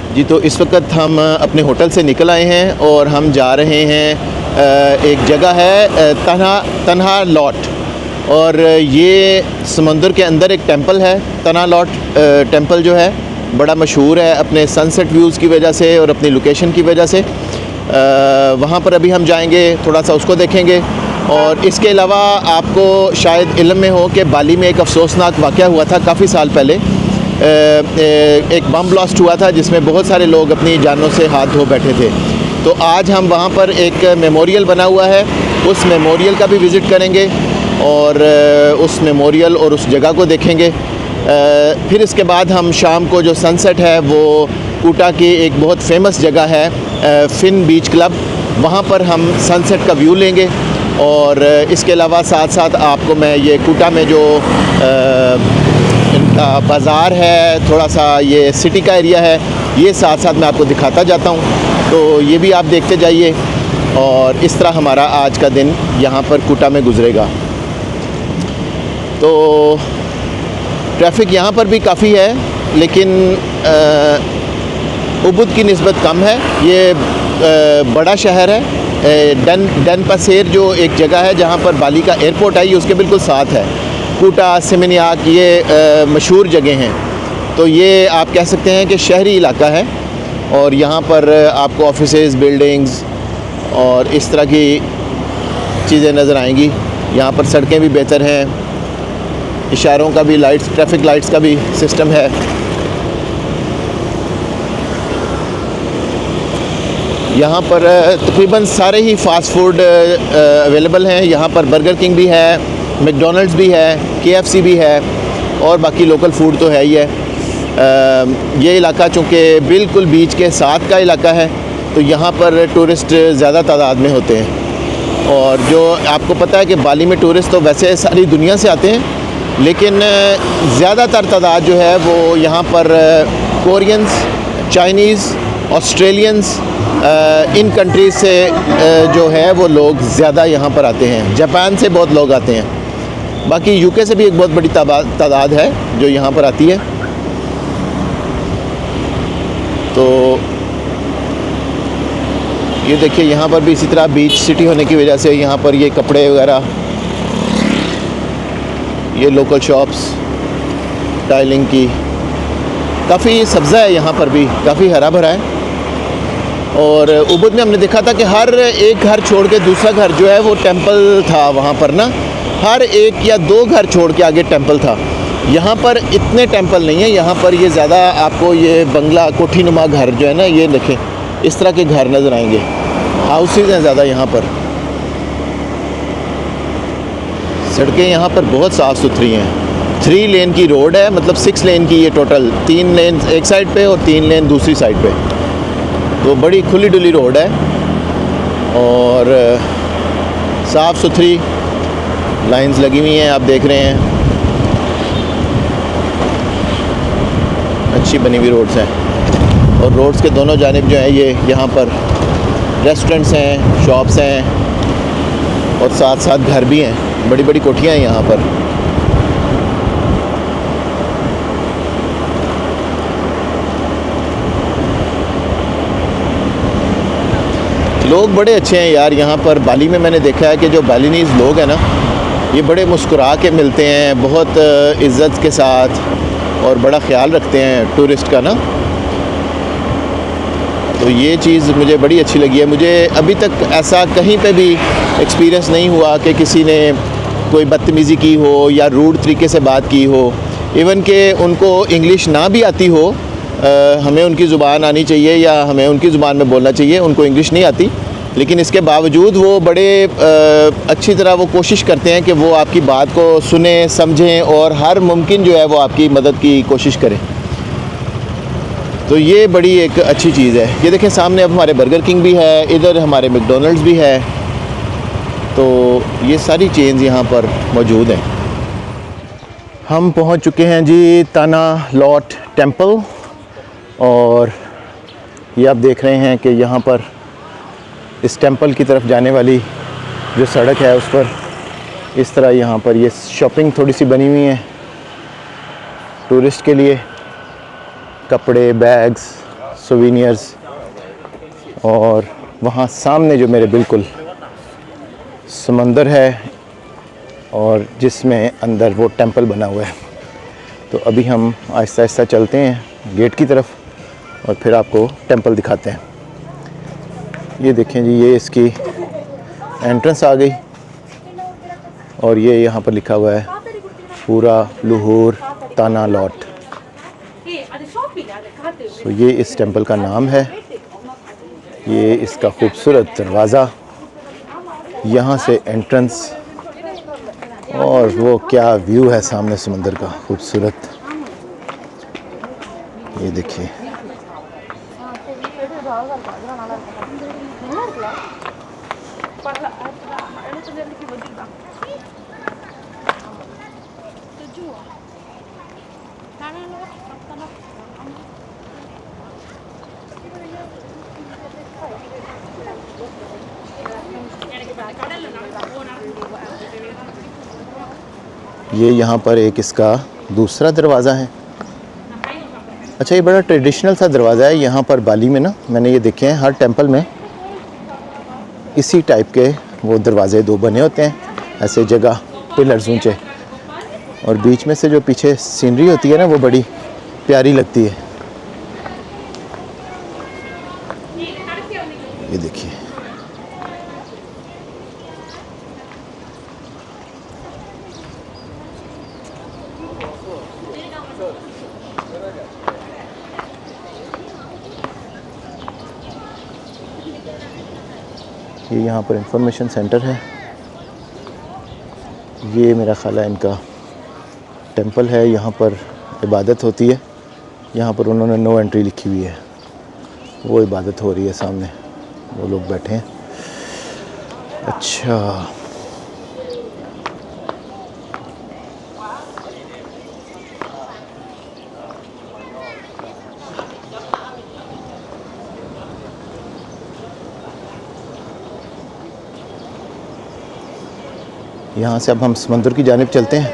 जी, तो इस वक्त हम अपने होटल से निकल आए हैं और हम जा रहे हैं एक जगह है तन्हा लॉट, और ये समंदर के अंदर एक टेंपल है। तन्हा लॉट टेंपल जो है बड़ा मशहूर है अपने सनसेट व्यूज़ की वजह से और अपनी लोकेशन की वजह से। वहाँ पर अभी हम जाएंगे, थोड़ा सा उसको देखेंगे। और इसके अलावा आपको शायद इल्म में हो कि बाली में एक अफसोसनाक वाक़या हुआ था काफ़ी साल पहले। एक बम ब्लास्ट हुआ था जिसमें बहुत सारे लोग अपनी जानों से हाथ धो बैठे थे। तो आज हम वहाँ पर एक मेमोरियल बना हुआ है, उस मेमोरियल का भी विज़िट करेंगे और उस मेमोरियल और उस जगह को देखेंगे। फिर इसके बाद हम शाम को जो सनसेट है वो कूटा की एक बहुत फेमस जगह है फिन बीच क्लब, वहाँ पर हम सनसेट का व्यू लेंगे। और इसके अलावा साथ साथ आपको मैं ये कूटा में जो बाज़ार है, थोड़ा सा ये सिटी का एरिया है, ये साथ साथ मैं आपको दिखाता जाता हूँ। तो ये भी आप देखते जाइए और इस तरह हमारा आज का दिन यहाँ पर कूटा में गुजरेगा। तो ट्रैफिक यहाँ पर भी काफ़ी है, लेकिन उबुद की निस्बत कम है। ये बड़ा शहर है। डन पसेर जो एक जगह है जहाँ पर बाली का एयरपोर्ट है, ये उसके बिल्कुल साथ है। कूटा, सेमिनियाक, ये मशहूर जगह हैं। तो ये आप कह सकते हैं कि शहरी इलाका है और यहाँ पर आपको ऑफिसेज, बिल्डिंग्स और इस तरह की चीज़ें नज़र आएंगी। यहाँ पर सड़कें भी बेहतर हैं, इशारों का भी, लाइट्स, ट्रैफिक लाइट्स का भी सिस्टम है। यहाँ पर तकरीबन सारे ही फ़ास्ट फूड अवेलेबल हैं। यहाँ पर बर्गर किंग भी है, मैकडॉनल्ड्स भी है, KFC भी है और बाकी लोकल फूड तो है ही है। ये इलाका चूँकि बिल्कुल बीच के साथ का इलाका है, तो यहाँ पर टूरिस्ट ज़्यादा तादाद में होते हैं। और जो आपको पता है कि बाली में टूरिस्ट तो वैसे सारी दुनिया से आते हैं, लेकिन ज़्यादातर तादाद जो है वो यहाँ पर कोरियंस, चाइनीज़, ऑस्ट्रेलियंस, इन कंट्रीज़ से जो है वो लोग ज़्यादा यहाँ पर आते हैं। जापान से बहुत लोग आते हैं। बाकी UK से भी एक बहुत बड़ी तादाद है जो यहाँ पर आती है। तो ये देखिए, यहाँ पर भी इसी तरह बीच सिटी होने की वजह से यहाँ पर ये कपड़े वगैरह, ये लोकल शॉप्स, टाइलिंग की, काफ़ी सब्ज़ा है यहाँ पर भी, काफ़ी हरा भरा है। और उबुद में हमने देखा था कि हर एक घर छोड़ के दूसरा घर जो है वो टेंपल था। वहाँ पर ना हर एक या दो घर छोड़ के आगे टेंपल था। यहाँ पर इतने टेंपल नहीं है। यहाँ पर ये ज़्यादा आपको ये बंगला, कोठी नुमा घर जो है ना, ये देखें इस तरह के घर नज़र आएंगे। हाउसेज हैं ज़्यादा यहाँ पर। सड़कें यहाँ पर बहुत साफ़ सुथरी हैं। 3 लेन की रोड है, मतलब 6 लेन की ये टोटल, 3 लेन एक साइड पे और 3 लेन दूसरी साइड पे। तो बड़ी खुली डुली रोड है और साफ़ सुथरी लाइंस लगी हुई हैं, आप देख रहे हैं। अच्छी बनी हुई रोड्स हैं और रोड्स के दोनों जानिब जो है ये यहाँ पर रेस्टोरेंट्स हैं, शॉप्स हैं और साथ साथ घर भी हैं। बड़ी बड़ी कोठियाँ हैं यहाँ पर। लोग बड़े अच्छे हैं यार यहाँ पर। बाली में मैंने देखा है कि जो बालीनीज़ लोग हैं ना, ये बड़े मुस्कुरा के मिलते हैं, बहुत इज़्ज़त के साथ और बड़ा ख्याल रखते हैं टूरिस्ट का ना। तो ये चीज़ मुझे बड़ी अच्छी लगी है। मुझे अभी तक ऐसा कहीं पे भी एक्सपीरियंस नहीं हुआ कि किसी ने कोई बदतमीज़ी की हो या रूड तरीके से बात की हो। इवन कि उनको इंग्लिश ना भी आती हो, हमें उनकी ज़ुबान आनी चाहिए या हमें उनकी ज़ुबान में बोलना चाहिए। उनको इंग्लिश नहीं आती, लेकिन इसके बावजूद वो बड़े अच्छी तरह वो कोशिश करते हैं कि वो आपकी बात को सुने, समझें और हर मुमकिन जो है वो आपकी मदद की कोशिश करें। तो ये बड़ी एक अच्छी चीज़ है। ये देखें सामने अब हमारे बर्गर किंग भी है, इधर हमारे मैकडॉनल्ड्स भी है। तो ये सारी चेन्स यहाँ पर मौजूद हैं। हम पहुँच चुके हैं जी तन्हा लॉट टेंपल और ये आप देख रहे हैं कि यहाँ पर इस टेंपल की तरफ जाने वाली जो सड़क है उस पर इस तरह यहाँ पर ये शॉपिंग थोड़ी सी बनी हुई है टूरिस्ट के लिए। कपड़े, बैग्स, सोवीनियर्स। और वहाँ सामने जो मेरे बिल्कुल समंदर है और जिसमें अंदर वो टेंपल बना हुआ है। तो अभी हम आहिस्ता आहिस्ता चलते हैं गेट की तरफ और फिर आपको टेंपल दिखाते हैं। ये देखें जी, ये इसकी एंट्रेंस आ गई और ये यहाँ पर लिखा हुआ है पूरा लाहौर ताना लॉट। तो ये इस टेंपल का नाम है। ये इसका खूबसूरत दरवाज़ा, यहाँ से एंट्रेंस और वो क्या व्यू है सामने समंदर का खूबसूरत। ये देखिए, ये यहाँ पर एक इसका दूसरा दरवाज़ा है। अच्छा, ये बड़ा ट्रेडिशनल सा दरवाज़ा है यहाँ पर बाली में ना। मैंने ये देखे हैं हर टेंपल में इसी टाइप के वो दरवाजे दो बने होते हैं, ऐसे जगह पिलर्स ऊंचे, और बीच में से जो पीछे सीनरी होती है ना वो बड़ी प्यारी लगती है। ये देखिए, ये यहाँ पर इंफॉर्मेशन सेंटर है। ये मेरा ख्याल है इनका टेंपल है, यहाँ पर इबादत होती है। यहाँ पर उन्होंने नो एंट्री लिखी हुई है, वो इबादत हो रही है सामने, वो लोग बैठे हैं। अच्छा, यहाँ से अब हम समंदर की जानिब चलते हैं।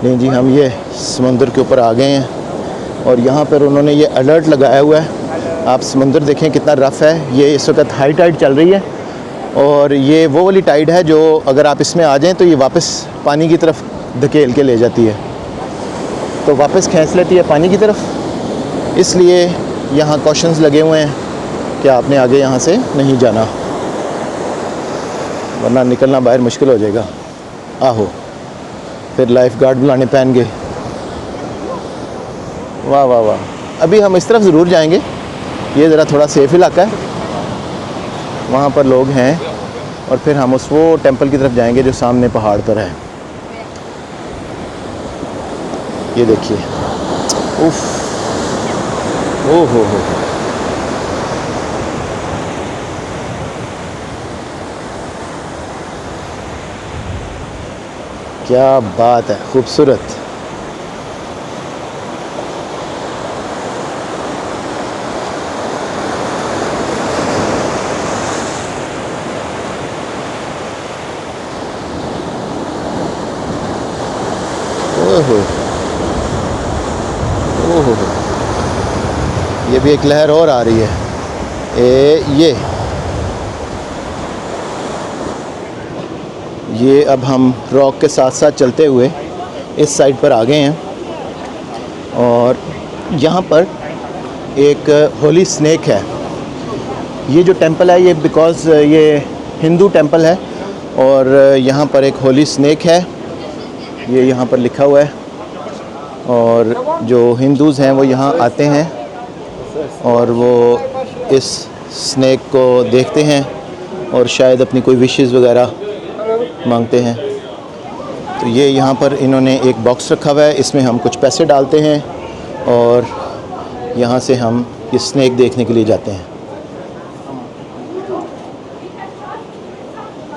नहीं जी, हम ये समंदर के ऊपर आ गए हैं और यहाँ पर उन्होंने ये अलर्ट लगाया हुआ है। आप समंदर देखें कितना रफ़ है। ये इस वक्त हाई टाइड चल रही है और ये वो वाली टाइड है जो अगर आप इसमें आ जाएं तो ये वापस पानी की तरफ धकेल के ले जाती है, तो वापस खींच लेती है पानी की तरफ। इसलिए यहाँ कॉशंस लगे हुए हैं कि आपने आगे यहाँ से नहीं जाना, वरना निकलना बाहर मुश्किल हो जाएगा। आहो, फिर लाइफ गार्ड बुलाने पैनगे। वाह वाह वाह। अभी हम इस तरफ ज़रूर जाएंगे, ये ज़रा थोड़ा सेफ़ इलाका है, वहाँ पर लोग हैं, और फिर हम उस वो टेंपल की तरफ जाएंगे जो सामने पहाड़ पर है। ये देखिए, उफ, ओ हो, क्या बात है, खूबसूरत। ओहो ओहो, ये भी एक लहर और आ रही है। ये अब हम रॉक के साथ साथ चलते हुए इस साइड पर आ गए हैं और यहाँ पर एक होली स्नेक है। ये जो टेंपल है ये बिकॉज़ ये हिंदू टेंपल है और यहाँ पर एक होली स्नेक है, ये यहाँ पर लिखा हुआ है। और जो हिंदूज़ हैं वो यहाँ आते हैं और वो इस स्नेक को देखते हैं और शायद अपनी कोई विशेस वगैरह मांगते हैं। तो ये यहाँ पर इन्होंने एक बॉक्स रखा हुआ है, इसमें हम कुछ पैसे डालते हैं और यहाँ से हम ये स्नेक देखने के लिए जाते हैं।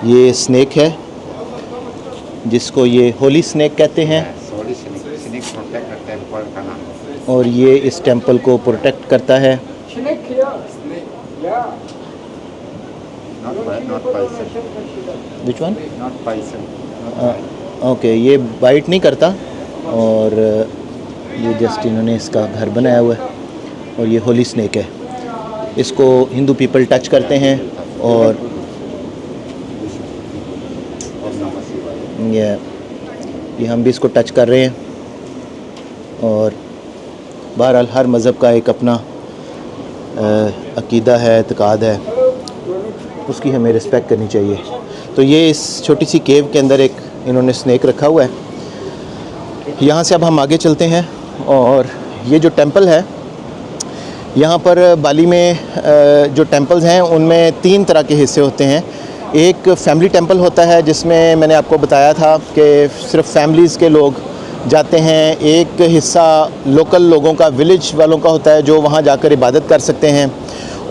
ये स्नेक है जिसको ये होली स्नेक कहते हैं और ये इस टेंपल को प्रोटेक्ट करता है। Which one? Not poison. Okay, ये बाइट नहीं करता और ये जस्ट इन्होंने इसका घर बनाया हुआ है और ये होली स्नेक है। इसको हिंदू पीपल टच करते हैं और ये हम भी इसको टच कर रहे हैं। और बहरहाल हर मज़हब का एक अपना अकीदा है, एतकाद है, उसकी हमें रिस्पेक्ट करनी चाहिए। तो ये इस छोटी सी केव के अंदर एक इन्होंने स्नेक रखा हुआ है। यहाँ से अब हम आगे चलते हैं और ये जो टेंपल है, यहाँ पर बाली में जो टेंपल्स हैं उनमें 3 तरह के हिस्से होते हैं। एक फैमिली टेंपल होता है जिसमें मैंने आपको बताया था कि सिर्फ फैमिलीज़ के लोग जाते हैं। एक हिस्सा लोकल लोगों का, विलेज वालों का होता है जो वहाँ जाकर इबादत कर सकते हैं।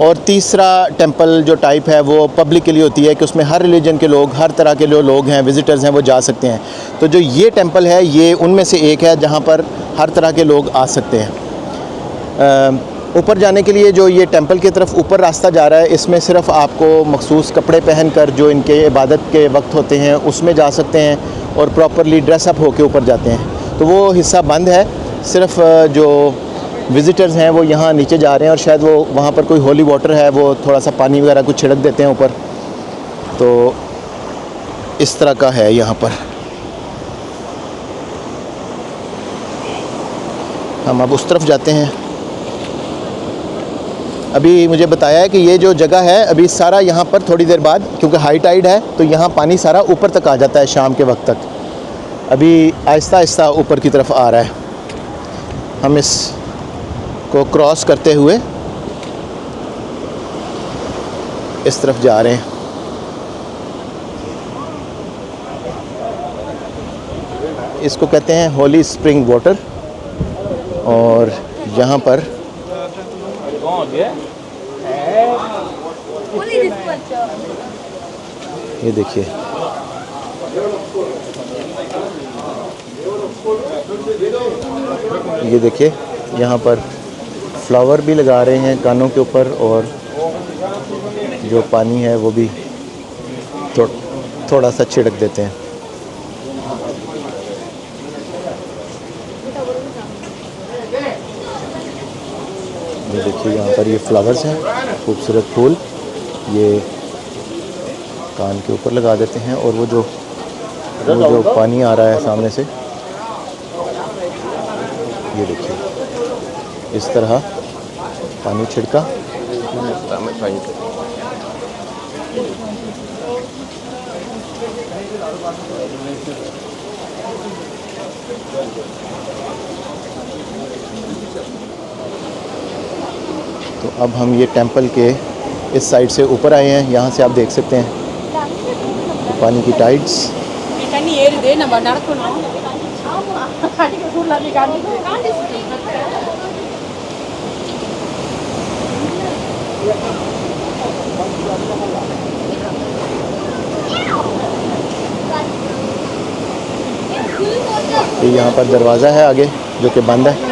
और तीसरा टेंपल जो टाइप है वो पब्लिक के लिए होती है कि उसमें हर रिलीजन के लोग, हर तरह के जो लोग हैं, विज़िटर्स हैं, वो जा सकते हैं। तो जो ये टेंपल है ये उनमें से एक है जहाँ पर हर तरह के लोग आ सकते हैं। ऊपर जाने के लिए जो ये टेंपल की तरफ ऊपर रास्ता जा रहा है, इसमें सिर्फ आपको मखसूस कपड़े पहनकर जो इनके इबादत के वक्त होते हैं उसमें जा सकते हैं और प्रॉपरली ड्रेसअप होकर ऊपर जाते हैं। तो वो हिस्सा बंद है, सिर्फ जो विज़िटर्स हैं वो यहाँ नीचे जा रहे हैं और शायद वो वहाँ पर कोई होली वाटर है, वो थोड़ा सा पानी वगैरह कुछ छिड़क देते हैं ऊपर। तो इस तरह का है यहाँ पर। हम अब उस तरफ जाते हैं। अभी मुझे बताया है कि ये जो जगह है, अभी सारा यहाँ पर थोड़ी देर बाद, क्योंकि हाई टाइड है तो यहाँ पानी सारा ऊपर तक आ जाता है शाम के वक्त तक। अभी आहिस्ता आहिस्ता ऊपर की तरफ आ रहा है। हम इस को क्रॉस करते हुए इस तरफ जा रहे हैं। इसको कहते हैं होली स्प्रिंग वाटर। और यहाँ पर ये देखिए, ये देखिए यहाँ पर फ्लावर भी लगा रहे हैं कानों के ऊपर और जो पानी है वो भी थोड़ा सा छिड़क देते हैं। ये देखिए यहाँ पर ये फ्लावर्स हैं, खूबसूरत फूल, ये कान के ऊपर लगा देते हैं और वो जो पानी आ रहा है सामने से, ये देखिए इस तरह पानी छिड़का। तो अब हम ये टेंपल के इस साइड से ऊपर आए हैं। यहाँ से आप देख सकते हैं पानी की टाइड्स। ये यहाँ पर दरवाज़ा है आगे जो कि बंद है।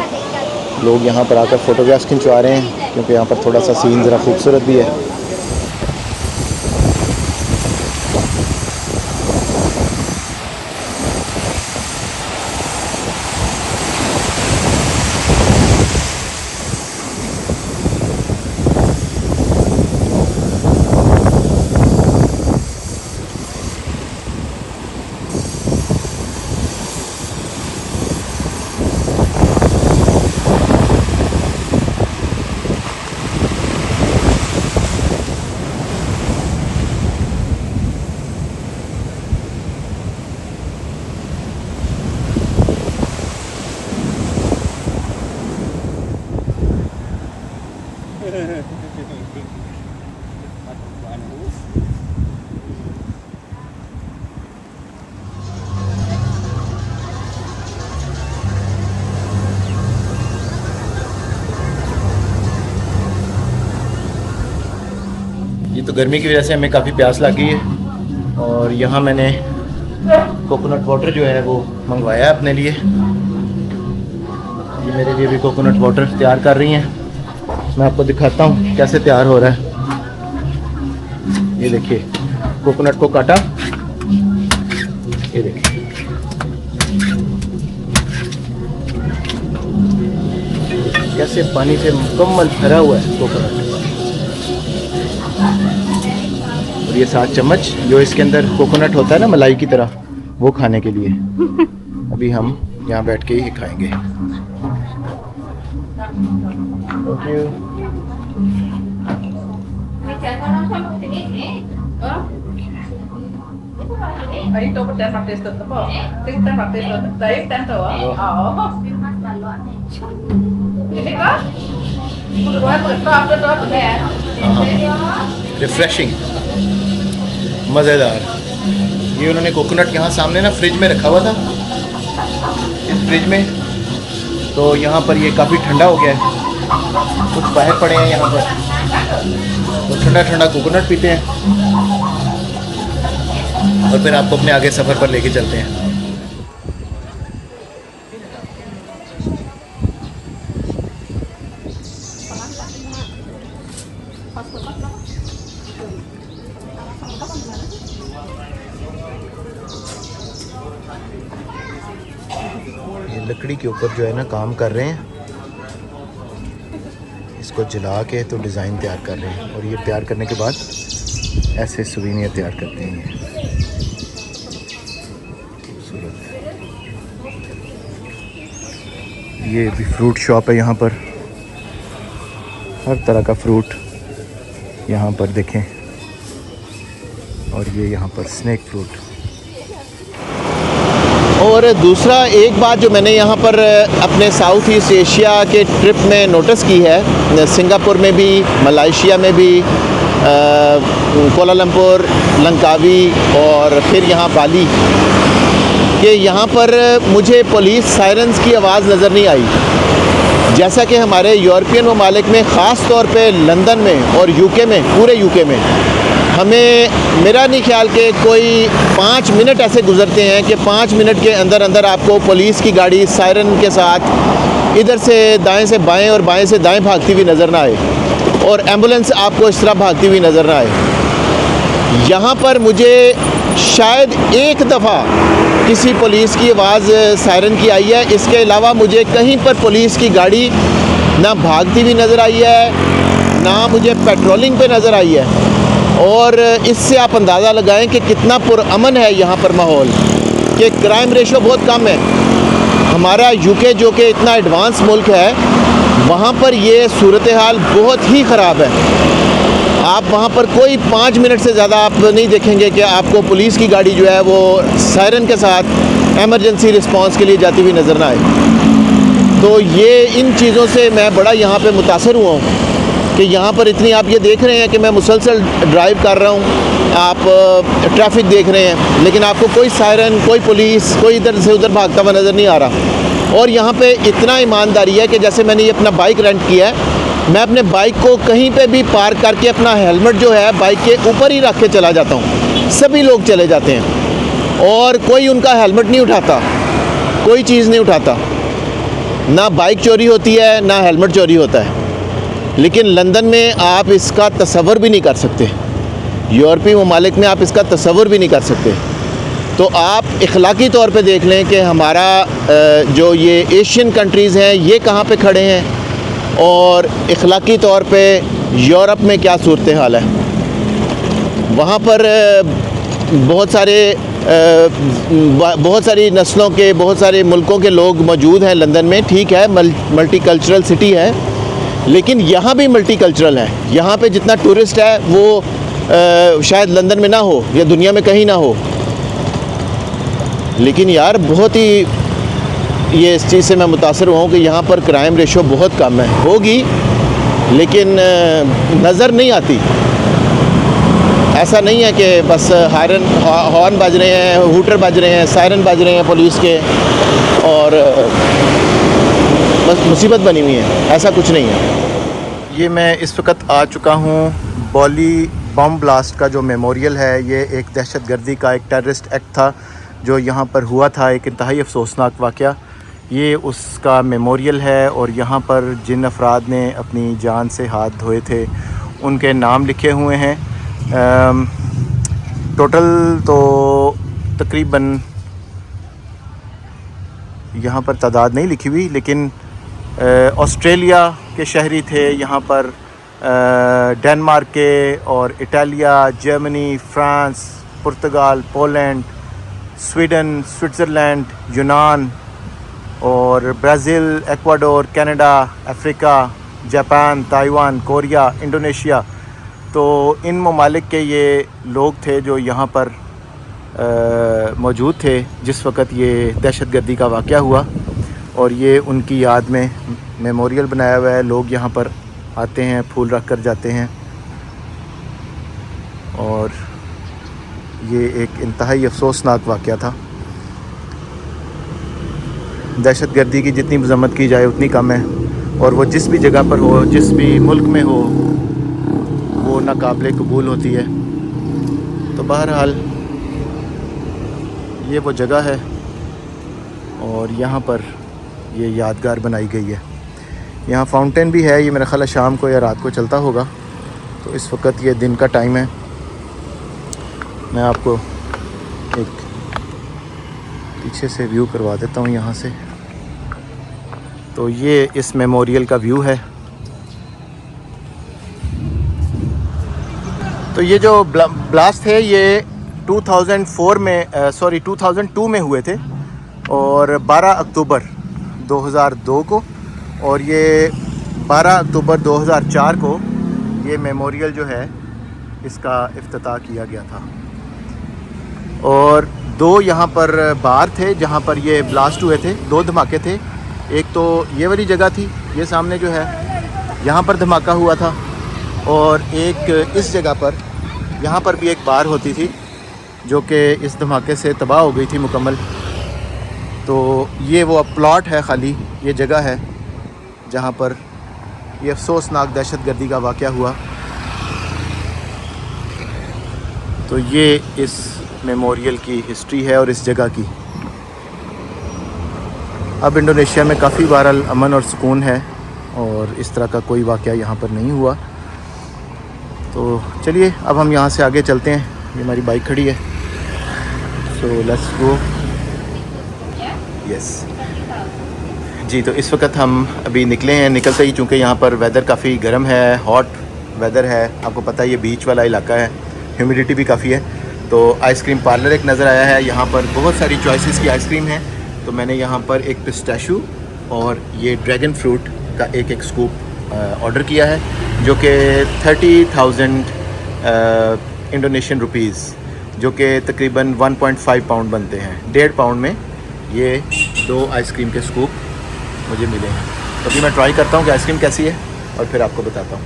लोग यहाँ पर आकर फ़ोटोग्राफ्स खिंचवा रहे हैं क्योंकि यहाँ पर थोड़ा सा सीन ज़रा खूबसूरत भी है। ये तो गर्मी की वजह से हमें काफ़ी प्यास लग गई है और यहाँ मैंने कोकोनट वाटर जो है वो मंगवाया है अपने लिए। ये मेरे लिए भी कोकोनट वाटर तैयार कर रही हैं। मैं आपको दिखाता हूँ कैसे तैयार हो रहा है। ये देखिए, कोकोनट को काटा, ये देखिए कैसे पानी से मुकम्मल भरा हुआ है कोकोनट। और ये 7 चम्मच जो इसके अंदर कोकोनट होता है ना मलाई की तरह, वो खाने के लिए अभी हम यहाँ बैठ के ही खाएंगे। रिफ्रेशिंग, मज़ेदार। ये उन्होंने कोकोनट यहाँ सामने ना फ्रिज में रखा हुआ था, इस फ्रिज में, तो यहाँ पर ये काफ़ी ठंडा हो गया है। कुछ बाहर पड़े हैं यहाँ पर, तो ठंडा ठंडा कोकोनट पीते हैं और फिर आपको अपने आगे सफ़र पर लेके चलते हैं। ये लकड़ी के ऊपर जो है ना काम कर रहे हैं, इसको जला के तो डिज़ाइन तैयार कर रहे हैं, और ये तैयार करने के बाद ऐसे सुवीनियर तैयार करते हैं। खूबसूरत है। ये भी फ्रूट शॉप है यहाँ पर, हर तरह का फ्रूट यहाँ पर देखें, और ये यहाँ पर स्नेक फ्रूट। और दूसरा एक बात जो मैंने यहाँ पर अपने साउथ ईस्ट एशिया के ट्रिप में नोटिस की है, सिंगापुर में भी, मलेशिया में भी, कोलालमपुर, लंकावी और फिर यहाँ बाली, कि यहाँ पर मुझे पुलिस सायरन्स की आवाज़ नज़र नहीं आई। जैसा कि हमारे यूरोपियन ममालिक में, ख़ास तौर पे लंदन में और यूके में, पूरे यूके में, हमें, मेरा नहीं ख्याल कि कोई 5 मिनट ऐसे गुजरते हैं कि 5 मिनट के अंदर अंदर आपको पुलिस की गाड़ी सायरन के साथ इधर से दाएं से बाएं और बाएं से दाएं भागती हुई नज़र ना आए, और एम्बुलेंस आपको इस तरह भागती हुई नज़र ना आए। यहाँ पर मुझे शायद एक दफ़ा किसी पुलिस की आवाज़ सायरन की आई है, इसके अलावा मुझे कहीं पर पुलिस की गाड़ी ना भागती हुई नज़र आई है, ना मुझे पेट्रोलिंग पे नज़र आई है। और इससे आप अंदाज़ा लगाएं कि कितना पुरअमन है यहाँ पर माहौल, कि क्राइम रेशो बहुत कम है। हमारा यूके जो कि इतना एडवांस मुल्क है, वहाँ पर ये सूरत हाल बहुत ही ख़राब है। आप वहाँ पर कोई 5 मिनट से ज़्यादा आप नहीं देखेंगे कि आपको पुलिस की गाड़ी जो है वो सायरन के साथ एमरजेंसी रिस्पांस के लिए जाती हुई नज़र ना आए। तो ये इन चीज़ों से मैं बड़ा यहाँ पे मुतासर हुआ हूँ कि यहाँ पर इतनी, आप ये देख रहे हैं कि मैं मुसलसल ड्राइव कर रहा हूँ, आप ट्रैफिक देख रहे हैं, लेकिन आपको कोई सायरन, कोई पुलिस, कोई इधर से उधर भागता हुआ नज़र नहीं आ रहा। और यहाँ पे इतना ईमानदारी है कि जैसे मैंने ये अपना बाइक रेंट किया है, मैं अपने बाइक को कहीं पे भी पार्क करके अपना हेलमेट जो है बाइक के ऊपर ही रख के चला जाता हूँ। सभी लोग चले जाते हैं और कोई उनका हेलमेट नहीं उठाता, कोई चीज़ नहीं उठाता, ना बाइक चोरी होती है ना हेलमेट चोरी होता है। लेकिन लंदन में आप इसका तसव्वुर भी नहीं कर सकते, यूरोपीय ममालिक में आप इसका तसव्वुर भी नहीं कर सकते। तो आप इखलाकी तौर पे देख लें कि हमारा जो ये एशियन कंट्रीज़ हैं ये कहाँ पे खड़े हैं, और इखलाकी तौर पे यूरोप में क्या सूरत हाल है। वहाँ पर बहुत सारी नस्लों के, बहुत सारे मुल्कों के लोग मौजूद हैं लंदन में। ठीक है, मल्टी कल्चरल सिटी है, लेकिन यहाँ भी मल्टी कल्चरल है। यहाँ पे जितना टूरिस्ट है वो शायद लंदन में ना हो या दुनिया में कहीं ना हो। लेकिन यार बहुत ही ये इस चीज़ से मैं मुतासर हुआ हूँ कि यहाँ पर क्राइम रेशो बहुत कम है, होगी लेकिन नज़र नहीं आती। ऐसा नहीं है कि बस हॉर्न बज रहे हैं, हूटर बज रहे हैं, सायरन बज रहे हैं पुलिस के और बस मुसीबत बनी हुई है, ऐसा कुछ नहीं है। ये मैं इस वक्त आ चुका हूँ बॉली बम ब्लास्ट का जो मेमोरियल है। ये एक दहशतगर्दी का, एक टेररिस्ट एक्ट था जो यहाँ पर हुआ था, एक इंतहाई अफसोसनाक वाक़या। ये उसका मेमोरियल है और यहाँ पर जिन अफराद ने अपनी जान से हाथ धोए थे उनके नाम लिखे हुए हैं। टोटल तो तकरीबन यहाँ पर तादाद नहीं लिखी हुई, लेकिन ऑस्ट्रेलिया के शहरी थे यहाँ पर, डेनमार्क के और इटालिया, जर्मनी, फ्रांस, पुर्तगाल, पोलैंड, स्वीडन, स्विट्ज़रलैंड, यूनान और Brazil, Ecuador, Canada, Africa, Japan, Taiwan, Korea, Indonesia. तो इन ममालिक के ये लोग थे जो यहाँ पर मौजूद थे जिस वक़्त ये दहशतगर्दी का वाक़या हुआ, और ये उनकी याद में मेमोरियल बनाया हुआ है। लोग यहाँ पर आते हैं, फूल रख कर जाते हैं, और ये एक इंतहाई अफसोसनाक वाक़या था। दहशतगर्दी की जितनी मज़म्मत की जाए उतनी कम है, और वो जिस भी जगह पर हो, जिस भी मुल्क में हो, वो नाकाबिले कबूल होती है। तो बहरहाल ये वो जगह है, और यहाँ पर ये यादगार बनाई गई है। यहाँ फाउंटेन भी है, ये मेरा ख़्याल है शाम को या रात को चलता होगा। तो इस वक्त ये दिन का टाइम है। मैं आपको एक पीछे से व्यू करवा देता हूँ यहाँ से। तो ये इस मेमोरियल का व्यू है। तो ये जो ब्लास्ट है ये 2002 में हुए थे, और 12 अक्टूबर 2002 को, और ये 12 अक्टूबर 2004 को ये मेमोरियल जो है इसका इफ्तिताह किया गया था। और दो यहाँ पर बार थे जहाँ पर ये ब्लास्ट हुए थे, दो धमाके थे। एक तो ये वाली जगह थी, ये सामने जो है यहाँ पर धमाका हुआ था, और एक इस जगह पर, यहाँ पर भी एक बार होती थी जो कि इस धमाके से तबाह हो गई थी मुकम्मल। तो ये वो प्लॉट है खाली, ये जगह है जहाँ पर ये अफसोसनाक दहशतगर्दी का वाक़या हुआ। तो ये इस मेमोरियल की हिस्ट्री है और इस जगह की। अब इंडोनेशिया में काफ़ी बहरहाल अमन और सुकून है, और इस तरह का कोई वाक़या यहाँ पर नहीं हुआ। तो चलिए अब हम यहाँ से आगे चलते हैं। ये हमारी बाइक खड़ी है, सो लेट्स गो। यस जी, तो इस वक्त हम अभी निकले हैं। निकलते ही चूँकि यहाँ पर वेदर काफ़ी गर्म है, हॉट वेदर है, आपको पता है ये बीच वाला इलाका है, ह्यूमिडिटी भी काफ़ी है। तो आइसक्रीम पार्लर एक नज़र आया है, यहाँ पर बहुत सारी चॉइसेस की आइसक्रीम है। तो मैंने यहाँ पर एक पिस्ताशियो और ये ड्रैगन फ्रूट का एक स्कूप ऑर्डर किया है, जो कि 30,000 इंडोनेशियन रुपीज़, जो कि तकरीबन 1.5 पाउंड बनते हैं। 1.5 पाउंड में ये दो आइसक्रीम के स्कूप मुझे मिले हैं। तो अभी मैं ट्राई करता हूँ कि आइसक्रीम कैसी है, और फिर आपको बताता हूँ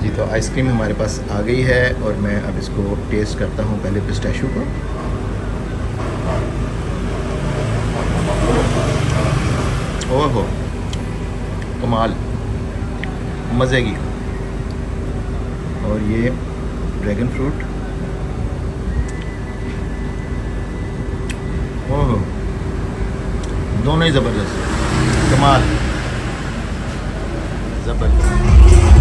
जी। तो आइसक्रीम हमारे पास आ गई है, और मैं अब इसको टेस्ट करता हूँ। पहले पिस्ताशियो को, ओहो कमाल, मज़े की। और ये ड्रैगन फ्रूट, ओहो दोनों ही ज़बरदस्त, कमाल, ज़बरदस्त।